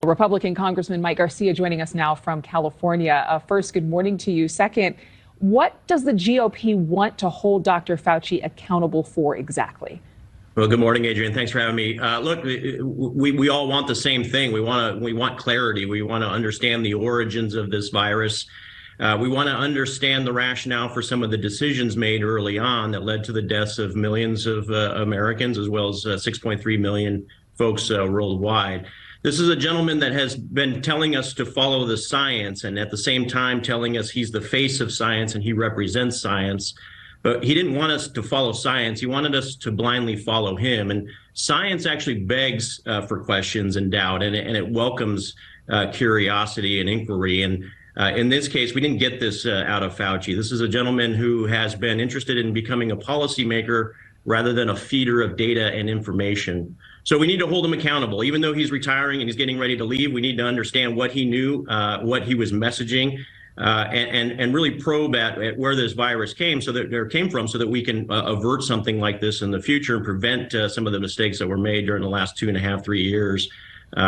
Republican Congressman Mike Garcia joining us now from California. First, good morning to you. Second, what does the GOP want to hold Dr. Fauci accountable for exactly? Well, good morning, Adrian. Thanks for having me. Look, we all want the same thing. We want clarity. We want to understand the origins of this virus. We want to understand the rationale for some of the decisions made early on that led to the deaths of millions of Americans, as well as 6.3 million folks worldwide. This is a gentleman that has been telling us to follow the science, and at the same time telling us he's the face of science and he represents science. But he didn't want us to follow science. He wanted us to blindly follow him. And science actually begs for questions and doubt, and it welcomes curiosity and inquiry. And in this case, we didn't get this out of Fauci. This is a gentleman who has been interested in becoming a policymaker rather than a feeder of data and information. So we need to hold him accountable. Even though he's retiring and he's getting ready to leave, we need to understand what he knew, what he was messaging, and really probe at where this virus came so that we can avert something like this in the future and prevent some of the mistakes that were made during the last 2.5, 3 years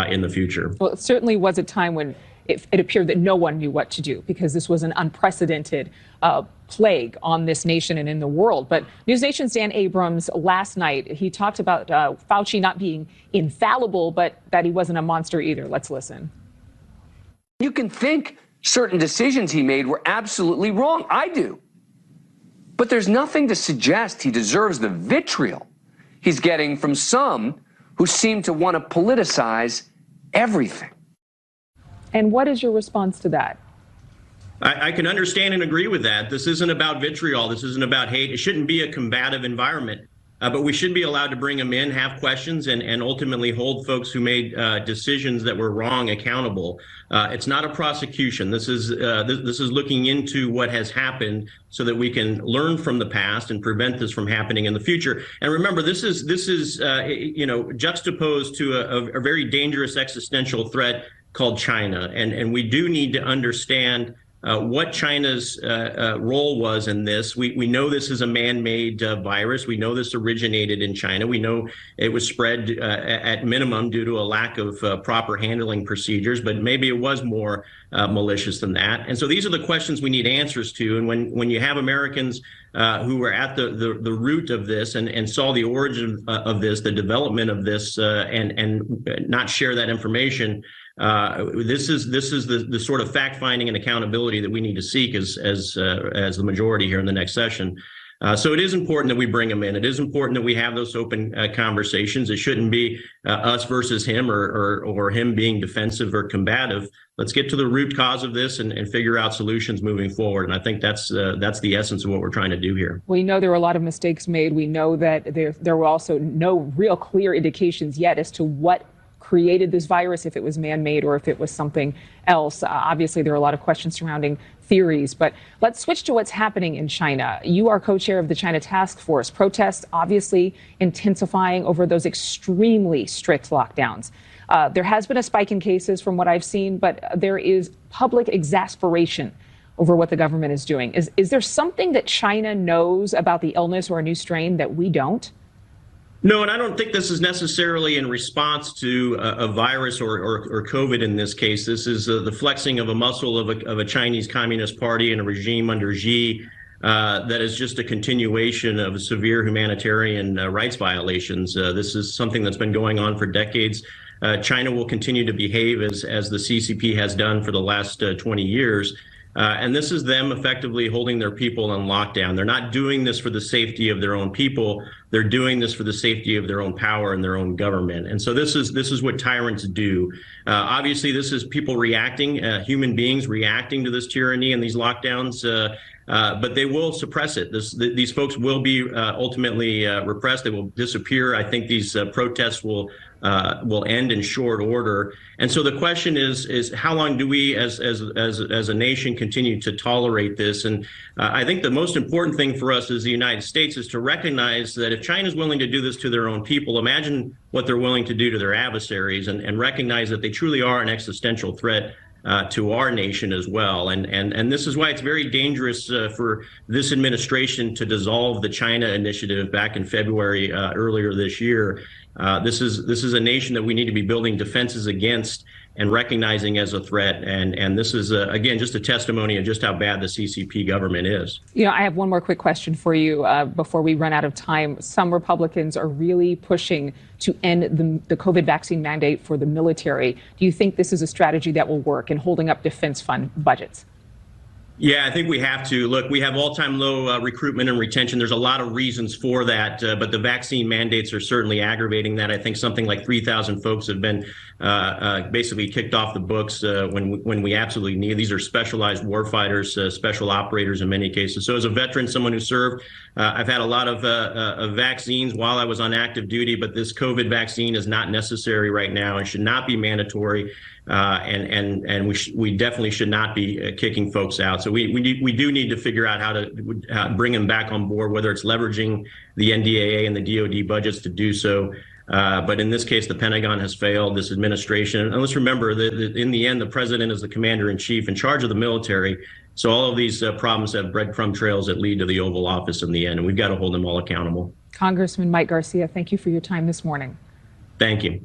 in the future. Well, it certainly was a time when it appeared that no one knew what to do, because this was an unprecedented plague on this nation and in the world. But NewsNation's Dan Abrams last night, he talked about Fauci not being infallible, but that he wasn't a monster either. Let's listen. You can think certain decisions he made were absolutely wrong. I do. But there's nothing to suggest he deserves the vitriol he's getting from some who seem to want to politicize everything. And what is your response to that? I can understand and agree with that. This isn't about vitriol. This isn't about hate. It shouldn't be a combative environment. But we should be allowed to bring them in, have questions, and ultimately hold folks who made decisions that were wrong accountable. It's not a prosecution. This is looking into what has happened so that we can learn from the past and prevent this from happening in the future. And remember, this is juxtaposed to a very dangerous existential threat called China, and we do need to understand what China's role was in this. We know this is a man-made virus. We know this originated in China. We know it was spread at minimum due to a lack of proper handling procedures, but maybe it was more malicious than that. And so these are the questions we need answers to. And when you have Americans who were at the root of this and saw the origin of this, the development of this, and not share that information, this is the sort of fact finding and accountability that we need to seek as the majority here in the next session. So it is important that we bring him in. It is important that we have those open conversations. It shouldn't be us versus him or him being defensive or combative. Let's get to the root cause of this and figure out solutions moving forward. And I think that's the essence of what we're trying to do here. We know there were a lot of mistakes made. We know that there were also no real clear indications yet as to what created this virus, if it was man-made or if it was something else. Obviously, there are a lot of questions surrounding theories, but let's switch to what's happening in China. You are co-chair of the China Task Force. Protests obviously intensifying over those extremely strict lockdowns. There has been a spike in cases from what I've seen, but there is public exasperation over what the government is doing. Is there something that China knows about the illness or a new strain that we don't? No, and I don't think this is necessarily in response to a virus or COVID in this case. This is the flexing of a muscle of a Chinese Communist Party and a regime under Xi that is just a continuation of severe humanitarian rights violations. This is something that's been going on for decades. China will continue to behave as the CCP has done for the last 20 years. And this is them effectively holding their people on lockdown. They're not doing this for the safety of their own people. They're doing this for the safety of their own power and their own government. And so this is what tyrants do. Obviously, this is people reacting, human beings reacting to this tyranny and these lockdowns. But they will suppress it. These folks will be ultimately repressed. They will disappear. I think these protests will end in short order. And so the question is how long do we as a nation continue to tolerate this? And I think the most important thing for us as the United States is to recognize that if China is willing to do this to their own people, imagine what they're willing to do to their adversaries, and recognize that they truly are an existential threat to our nation as well. And this is why it's very dangerous for this administration to dissolve the China initiative back in February earlier this year. This is a nation that we need to be building defenses against. and recognizing as a threat. And this is, again, just a testimony of just how bad the CCP government is. You know, I have one more quick question for you before we run out of time. Some Republicans are really pushing to end the COVID vaccine mandate for the military. Do you think this is a strategy that will work in holding up defense fund budgets? Yeah, I think we have to. Look, we have all-time low recruitment and retention. There's a lot of reasons for that, but the vaccine mandates are certainly aggravating that. I think something like 3,000 folks have been basically kicked off the books when we absolutely need. These are specialized warfighters, special operators in many cases. So as a veteran, someone who served, I've had a lot of vaccines while I was on active duty, but this COVID vaccine is not necessary right now and should not be mandatory. And we definitely should not be kicking folks out. So we do need to figure out how to bring them back on board, whether it's leveraging the NDAA and the DoD budgets to do so. But in this case, the Pentagon has failed, this administration. And let's remember that in the end, the president is the commander in chief in charge of the military. So all of these problems have breadcrumb trails that lead to the Oval Office in the end. And we've got to hold them all accountable. Congressman Mike Garcia, thank you for your time this morning. Thank you.